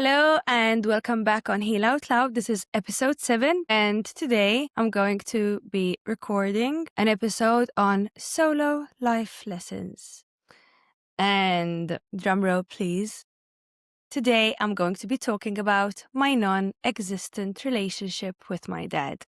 Hello and welcome back on Heal Out Loud. This is episode 7, and today I'm going to be recording an episode on solo life lessons. And drumroll, please. Today I'm going to be talking about my non-existent relationship with my dad.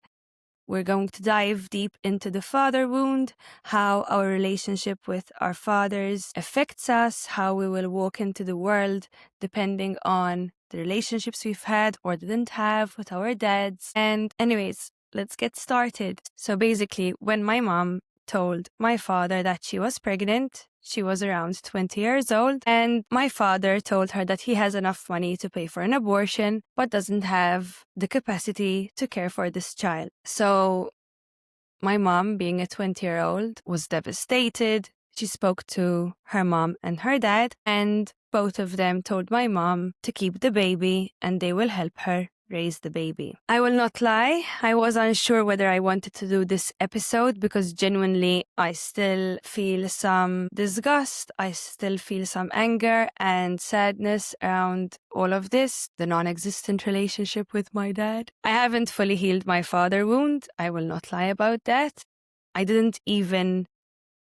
We're going to dive deep into the father wound, how our relationship with our fathers affects us, how we will walk into the world depending on the relationships we've had or didn't have with our dads. And anyways, let's get started. So basically, when my mom told my father that she was pregnant, she was around 20 years old, and my father told her that he has enough money to pay for an abortion, but doesn't have the capacity to care for this child. So my mom, being a 20-year-old, was devastated. She spoke to her mom and her dad, and both of them told my mom to keep the baby and they will help her raise the baby. I will not lie, I was unsure whether I wanted to do this episode because genuinely I still feel some disgust, I still feel some anger and sadness around all of this, the non-existent relationship with my dad. I haven't fully healed my father wound, I will not lie about that. I didn't even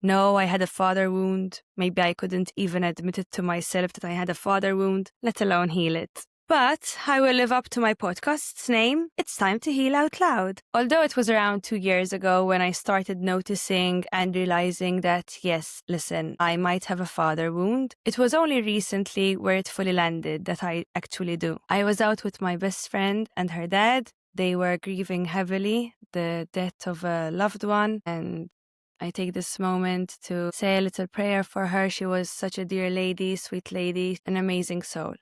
know I had a father wound. Maybe I couldn't even admit it to myself that I had a father wound, let alone heal it. But I will live up to my podcast's name. It's time to heal out loud. Although it was around 2 years ago when I started noticing and realizing that, yes, listen, I might have a father wound. It was only recently where it fully landed that I actually do. I was out with my best friend and her dad. They were grieving heavily the death of a loved one, and I take this moment to say a little prayer for her. She was such a dear lady, sweet lady, an amazing soul.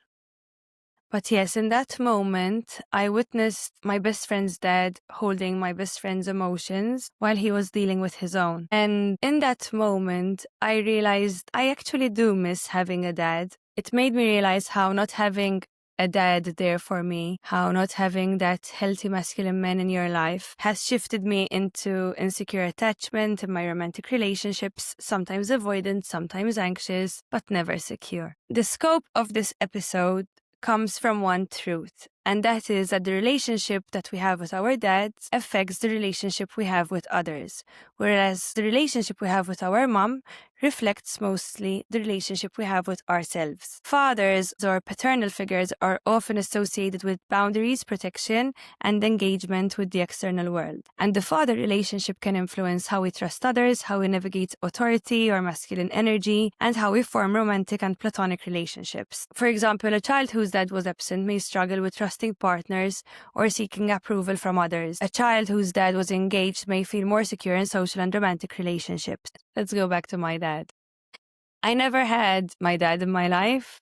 But yes, in that moment, I witnessed my best friend's dad holding my best friend's emotions while he was dealing with his own. And in that moment, I realized I actually do miss having a dad. It made me realize how not having a dad there for me, how not having that healthy masculine man in your life has shifted me into insecure attachment in my romantic relationships, sometimes avoidant, sometimes anxious, but never secure. The scope of this episode comes from one truth, and that is that the relationship that we have with our dads affects the relationship we have with others, whereas the relationship we have with our mom reflects mostly the relationship we have with ourselves. Fathers or paternal figures are often associated with boundaries, protection, and engagement with the external world. And the father relationship can influence how we trust others, how we navigate authority or masculine energy, and how we form romantic and platonic relationships. For example, a child whose dad was absent may struggle with trusting partners or seeking approval from others. A child whose dad was engaged may feel more secure in social and romantic relationships. Let's go back to my dad. I never had my dad in my life.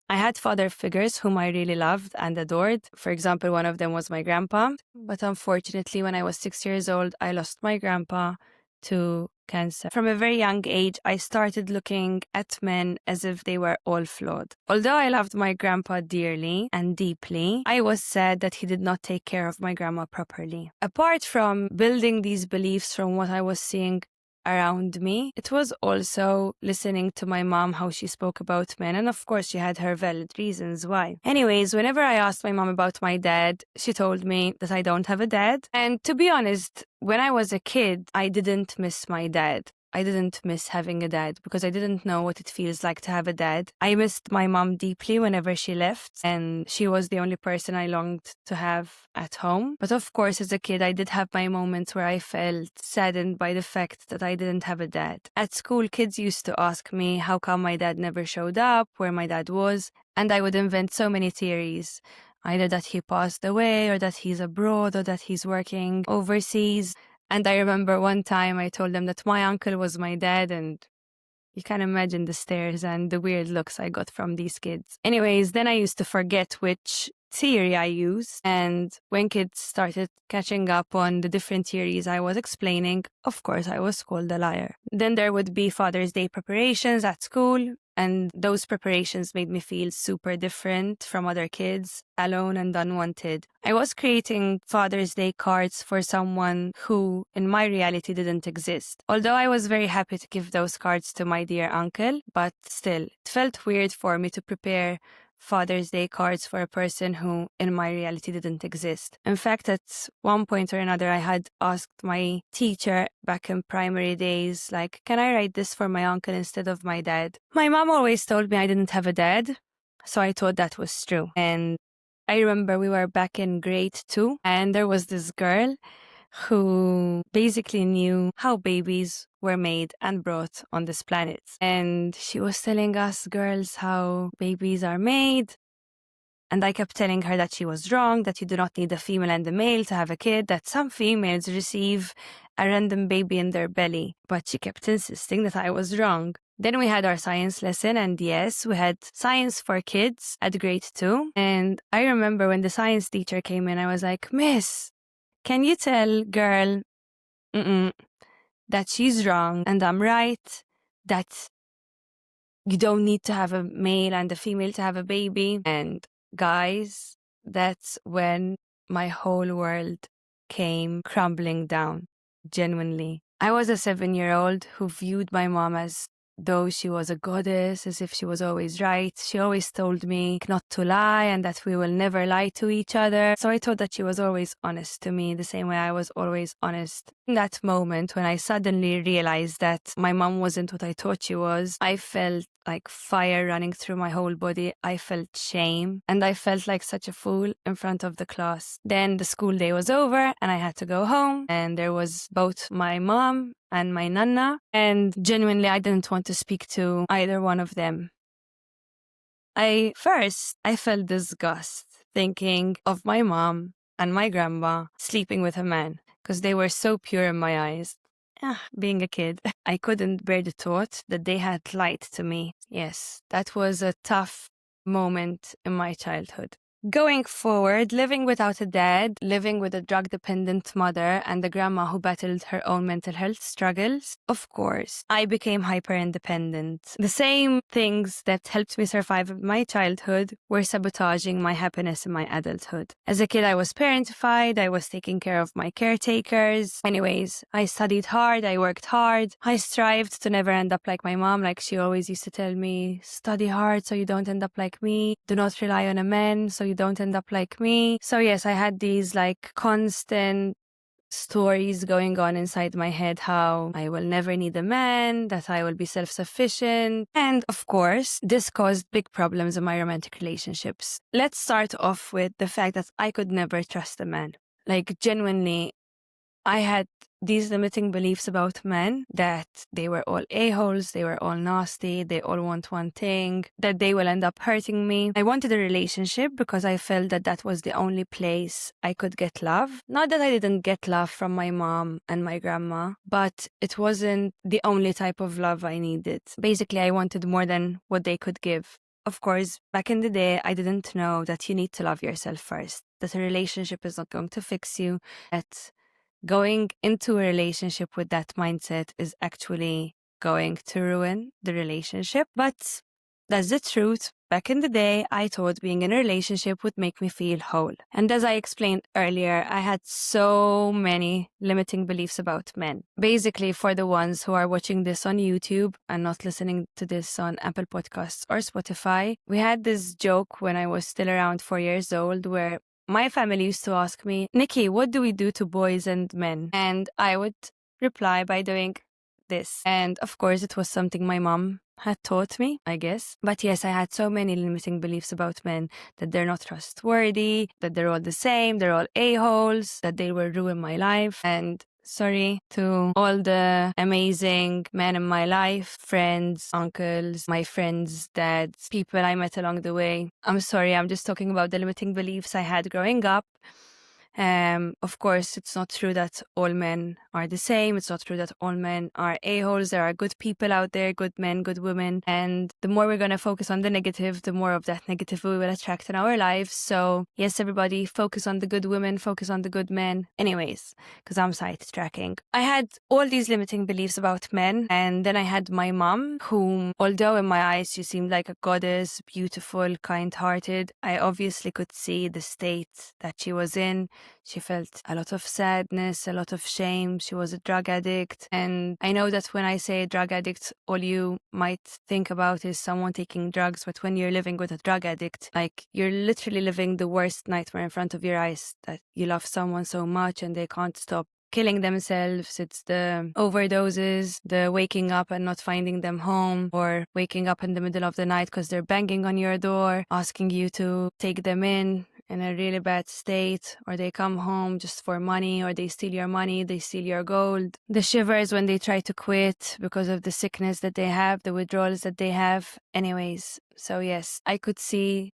I had father figures whom I really loved and adored. For example, one of them was my grandpa. But unfortunately, when I was 6 years old, I lost my grandpa to cancer. From a very young age, I started looking at men as if they were all flawed. Although I loved my grandpa dearly and deeply, I was sad that he did not take care of my grandma properly. Apart from building these beliefs from what I was seeing around me, it was also listening to my mom, how she spoke about men, and of course she had her valid reasons why. Anyways, whenever I asked my mom about my dad, she told me that I don't have a dad. And to be honest, when I was a kid, I didn't miss my dad. I didn't miss having a dad because I didn't know what it feels like to have a dad. I missed my mom deeply whenever she left, and she was the only person I longed to have at home. But of course, as a kid, I did have my moments where I felt saddened by the fact that I didn't have a dad. At school, kids used to ask me how come my dad never showed up, where my dad was, and I would invent so many theories. Either that he passed away, or that he's abroad, or that he's working overseas. And I remember one time I told them that my uncle was my dad, and you can imagine the stares and the weird looks I got from these kids. Anyways, then I used to forget which theory I used, and when kids started catching up on the different theories I was explaining, of course I was called a liar. Then there would be Father's Day preparations at school, and those preparations made me feel super different from other kids, alone and unwanted. I was creating Father's Day cards for someone who, in my reality, didn't exist. Although I was very happy to give those cards to my dear uncle, but still, it felt weird for me to prepare Father's Day cards for a person who in my reality didn't exist. In fact, at one point or another, I had asked my teacher back in primary days, like, can I write this for my uncle instead of my dad? My mom always told me I didn't have a dad, so I thought that was true. And I remember we were back in grade 2, and there was this girl who basically knew how babies were made and brought on this planet. And she was telling us girls how babies are made. And I kept telling her that she was wrong, that you do not need a female and a male to have a kid, that some females receive a random baby in their belly. But she kept insisting that I was wrong. Then we had our science lesson, and yes, we had science for kids at grade 2. And I remember when the science teacher came in, I was like, Miss, can you tell girl that she's wrong and I'm right, that you don't need to have a male and a female to have a baby? And guys, that's when my whole world came crumbling down, genuinely. I was a 7-year-old who viewed my mom as though she was a goddess, as if she was always right. She always told me not to lie and that we will never lie to each other. So I thought that she was always honest to me, the same way I was always honest. In that moment, when I suddenly realized that my mom wasn't what I thought she was, I felt like fire running through my whole body. I felt shame, and I felt like such a fool in front of the class. Then the school day was over and I had to go home, and there was both my mom and my nana, and genuinely I didn't want to speak to either one of them. I felt disgust thinking of my mom and my grandma sleeping with a man, because they were so pure in my eyes. Being a kid, I couldn't bear the thought that they had lied to me. Yes, that was a tough moment in my childhood. Going forward, living without a dad, living with a drug-dependent mother and a grandma who battled her own mental health struggles, of course, I became hyper-independent. The same things that helped me survive my childhood were sabotaging my happiness in my adulthood. As a kid, I was parentified, I was taking care of my caretakers. Anyways, I studied hard, I worked hard, I strived to never end up like my mom. Like she always used to tell me, study hard so you don't end up like me, do not rely on a man so you don't end up like me. So yes, I had these like constant stories going on inside my head, how I will never need a man, that I will be self-sufficient. And of course, this caused big problems in my romantic relationships. Let's start off with the fact that I could never trust a man. Like genuinely, I had these limiting beliefs about men, that they were all a-holes, they were all nasty, they all want one thing, that they will end up hurting me. I wanted a relationship because I felt that that was the only place I could get love. Not that I didn't get love from my mom and my grandma, but it wasn't the only type of love I needed. Basically, I wanted more than what they could give. Of course, back in the day, I didn't know that you need to love yourself first, that a relationship is not going to fix you, that going into a relationship with that mindset is actually going to ruin the relationship. But that's the truth. Back in the day, I thought being in a relationship would make me feel whole. And as I explained earlier, I had so many limiting beliefs about men. Basically, for the ones who are watching this on YouTube and not listening to this on Apple Podcasts or Spotify, we had this joke when I was still around 4 years old where my family used to ask me, Nikki, what do we do to boys and men? And I would reply by doing this. And of course, it was something my mom had taught me, I guess. But yes, I had so many limiting beliefs about men, that they're not trustworthy, that they're all the same, they're all a-holes, that they will ruin my life. And sorry to all the amazing men in my life, friends, uncles, my friends, dads, people I met along the way. I'm sorry, I'm just talking about the limiting beliefs I had growing up. Of course, it's not true that all men are the same. It's not true that all men are a-holes. There are good people out there, good men, good women. And the more we're going to focus on the negative, the more of that negative we will attract in our lives. So yes, everybody, focus on the good women, focus on the good men. Anyways, because I'm sidetracking. I had all these limiting beliefs about men. And then I had my mom, whom, although in my eyes she seemed like a goddess, beautiful, kind-hearted, I obviously could see the state that she was in. She felt a lot of sadness, a lot of shame. She was a drug addict. And I know that when I say drug addict, all you might think about is someone taking drugs. But when you're living with a drug addict, like you're literally living the worst nightmare in front of your eyes, that you love someone so much and they can't stop killing themselves. It's the overdoses, the waking up and not finding them home, or waking up in the middle of the night because they're banging on your door, asking you to take them in a really bad state, or they come home just for money, or they steal your money, they steal your gold. The shivers when they try to quit because of the sickness that they have, the withdrawals that they have. Anyways, so yes, I could see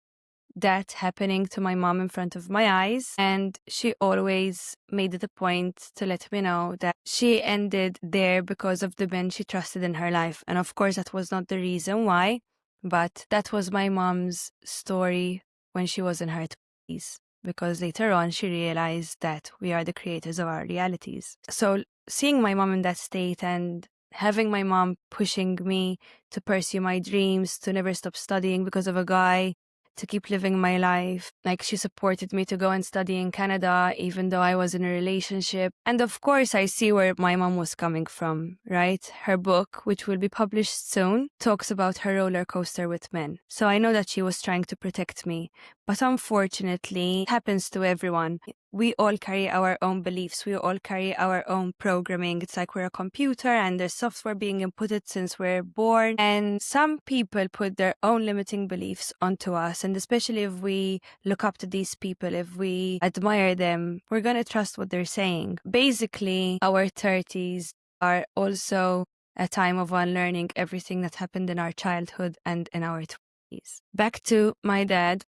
that happening to my mom in front of my eyes, and she always made it a point to let me know that she ended there because of the men she trusted in her life. And of course that was not the reason why, but that was my mom's story when she was in her 20s, because later on she realized that we are the creators of our realities. So seeing my mom in that state and having my mom pushing me to pursue my dreams, to never stop studying because of a guy, to keep living my life. Like, she supported me to go and study in Canada, even though I was in a relationship. And of course, I see where my mom was coming from, right? Her book, which will be published soon, talks about her roller coaster with men. So I know that she was trying to protect me. But unfortunately, it happens to everyone. We all carry our own beliefs. We all carry our own programming. It's like we're a computer and there's software being inputted since we're born. And some people put their own limiting beliefs onto us. And especially if we look up to these people, if we admire them, we're going to trust what they're saying. Basically, our 30s are also a time of unlearning everything that happened in our childhood and in our 20s. Back to my dad.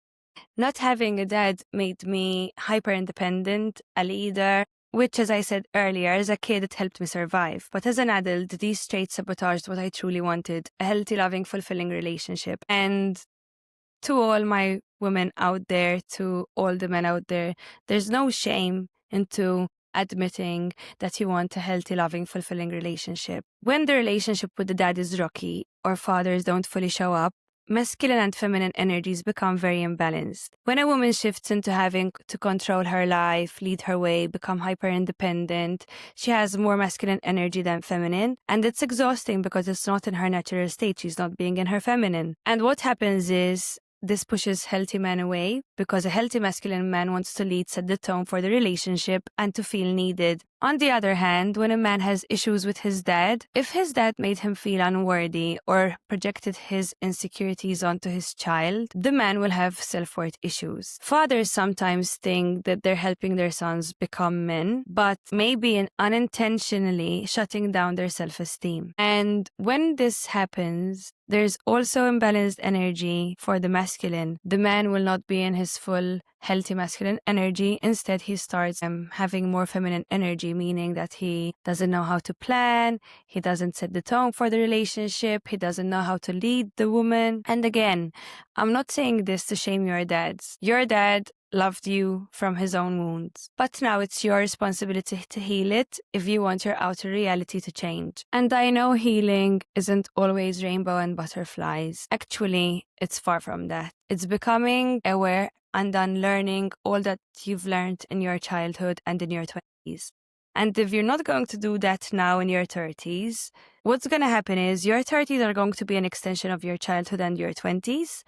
Not having a dad made me hyper independent, a leader, which, as I said earlier, as a kid, it helped me survive. But as an adult, these traits sabotaged what I truly wanted: a healthy, loving, fulfilling relationship. And to all my women out there, to all the men out there, there's no shame into admitting that you want a healthy, loving, fulfilling relationship. When the relationship with the dad is rocky or fathers don't fully show up, masculine and feminine energies become very imbalanced. When a woman shifts into having to control her life, lead her way, become hyper independent, she has more masculine energy than feminine, and it's exhausting because it's not in her natural state. She's not being in her feminine. And what happens is, this pushes healthy men away, because a healthy masculine man wants to lead, set the tone for the relationship, and to feel needed. On the other hand, when a man has issues with his dad, if his dad made him feel unworthy or projected his insecurities onto his child, the man will have self-worth issues. Fathers sometimes think that they're helping their sons become men, but maybe unintentionally shutting down their self-esteem. And when this happens, there's also imbalanced energy for the masculine. The man will not be in his full healthy masculine energy. Instead, he starts having more feminine energy, meaning that he doesn't know how to plan, he doesn't set the tone for the relationship, he doesn't know how to lead the woman. And again, I'm not saying this to shame your dads. Your dad loved you from his own wounds, but now it's your responsibility to heal it if you want your outer reality to change. And I know healing isn't always rainbow and butterflies. Actually, it's far from that. It's becoming aware and unlearning all that you've learned in your childhood and in your 20s. And if you're not going to do that now in your 30s, what's going to happen is your 30s are going to be an extension of your childhood and your 20s.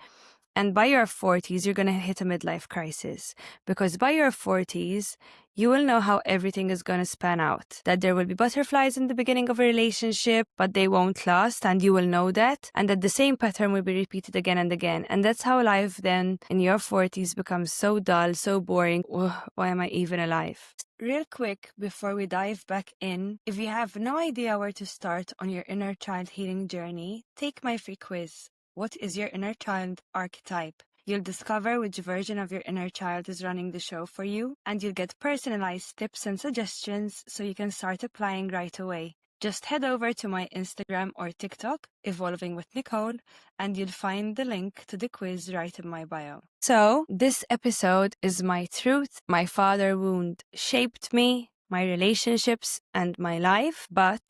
And by your 40s, you're going to hit a midlife crisis, because by your 40s, you will know how everything is going to span out. That there will be butterflies in the beginning of a relationship, but they won't last, and you will know that. And that the same pattern will be repeated again and again. And that's how life then in your 40s becomes so dull, so boring. Ugh, why am I even alive? Real quick, before we dive back in, if you have no idea where to start on your inner child healing journey, take my free quiz. What is your inner child archetype? You'll discover which version of your inner child is running the show for you, and you'll get personalized tips and suggestions so you can start applying right away. Just head over to my Instagram or TikTok, Evolving with Nicole, and you'll find the link to the quiz right in my bio. So, this episode is my truth. My father wound shaped me, my relationships, and my life, but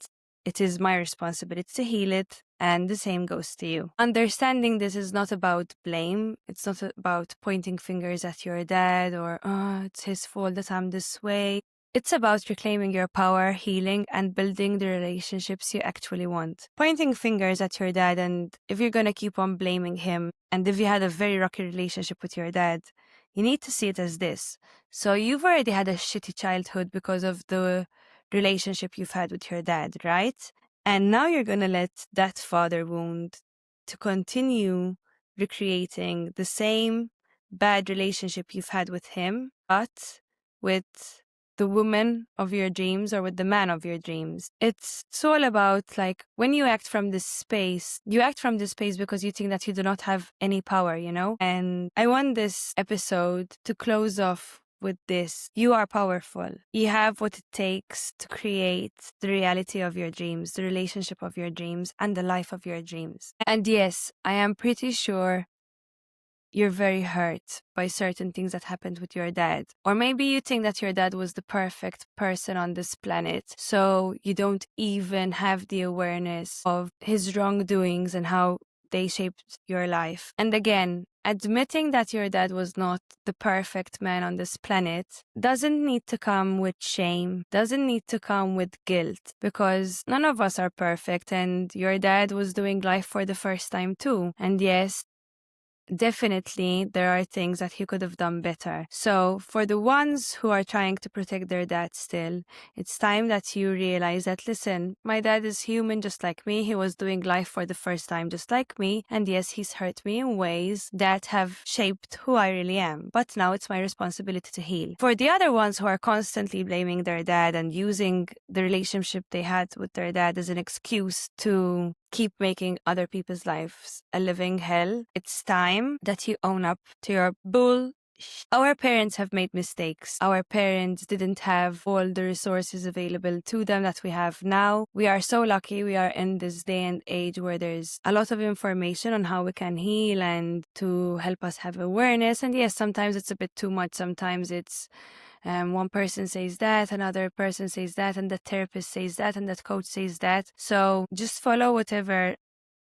it is my responsibility to heal it. And the same goes to you. Understanding this is not about blame. It's not about pointing fingers at your dad or, oh, it's his fault that I'm this way. It's about reclaiming your power, healing, and building the relationships you actually want. Pointing fingers at your dad, and if you're going to keep on blaming him, and if you had a very rocky relationship with your dad, you need to see it as this. So you've already had a shitty childhood because of the relationship you've had with your dad, right? And now you're going to let that father wound to continue recreating the same bad relationship you've had with him, but with the woman of your dreams or with the man of your dreams. It's all about, like, when you act from this space, you act from this space because you think that you do not have any power, you know? And I want this episode to close off with this. You are powerful. You have what it takes to create the reality of your dreams, the relationship of your dreams, and the life of your dreams. And yes, I am pretty sure you're very hurt by certain things that happened with your dad. Or maybe you think that your dad was the perfect person on this planet, so you don't even have the awareness of his wrongdoings and how they shaped your life. And again, admitting that your dad was not the perfect man on this planet doesn't need to come with shame, doesn't need to come with guilt, because none of us are perfect, and your dad was doing life for the first time too. And yes, definitely there are things that he could have done better. So for the ones who are trying to protect their dad still, it's time that you realize that, listen, my dad is human just like me. He was doing life for the first time just like me. And yes, he's hurt me in ways that have shaped who I really am. But now it's my responsibility to heal. For the other ones who are constantly blaming their dad and using the relationship they had with their dad as an excuse to keep making other people's lives a living hell, it's time that you own up to your bull. Our parents have made mistakes. Our parents didn't have all the resources available to them that we have now. We are so lucky we are in this day and age where there's a lot of information on how we can heal and to help us have awareness. And yes, sometimes it's a bit too much. Sometimes it's one person says that, another person says that, and the therapist says that, and that coach says that. So just follow whatever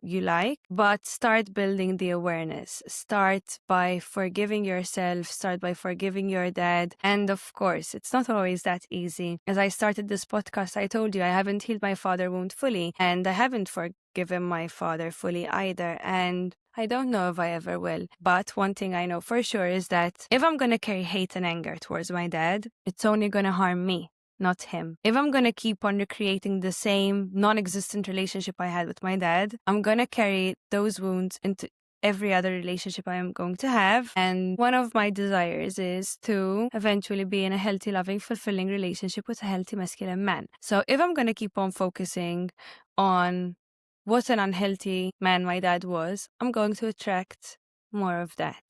you like, but start building the awareness. Start by forgiving yourself, start by forgiving your dad. And of course, it's not always that easy. As I started this podcast, I told you I haven't healed my father wound fully, and I haven't forgiven my father fully either. And I don't know if I ever will. But one thing I know for sure is that if I'm going to carry hate and anger towards my dad, it's only going to harm me, not him. If I'm going to keep on recreating the same non-existent relationship I had with my dad, I'm going to carry those wounds into every other relationship I am going to have. And one of my desires is to eventually be in a healthy, loving, fulfilling relationship with a healthy, masculine man. So if I'm going to keep on focusing on what an unhealthy man my dad was, I'm going to attract more of that.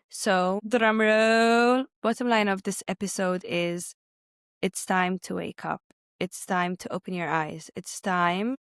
So, drum roll. Bottom line of this episode is, it's time to wake up. It's time to open your eyes. It's time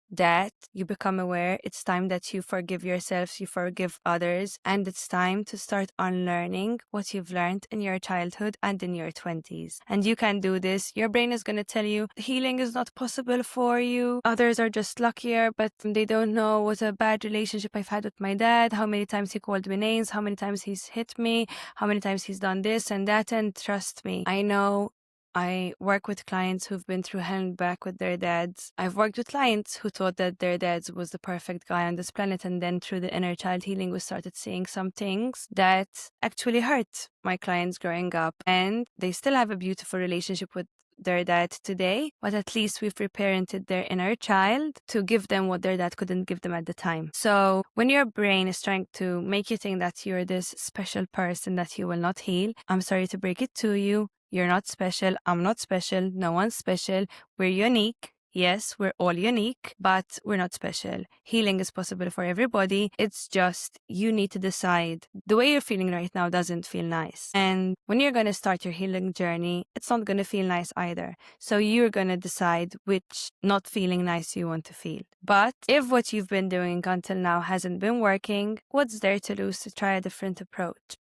that you become aware. It's time that you forgive yourself, you forgive others, and it's time to start unlearning what you've learned in your childhood and in your 20s. And you can do this. Your brain is going to tell you healing is not possible for you. Others are just luckier, but they don't know what a bad relationship I've had with my dad, how many times he called me names, how many times he's hit me, how many times he's done this and that. And trust me, I know. I work with clients who've been through hell and back with their dads. I've worked with clients who thought that their dads was the perfect guy on this planet, and then through the inner child healing, we started seeing some things that actually hurt my clients growing up. And they still have a beautiful relationship with their dad today, but at least we've reparented their inner child to give them what their dad couldn't give them at the time. So when your brain is trying to make you think that you're this special person that you will not heal, I'm sorry to break it to you. You're not special. I'm not special. No one's special. We're unique. Yes, we're all unique, but we're not special. Healing is possible for everybody. It's just you need to decide. The way you're feeling right now doesn't feel nice. And when you're going to start your healing journey, it's not going to feel nice either. So you're going to decide which not feeling nice you want to feel. But if what you've been doing until now hasn't been working, what's there to lose to try a different approach?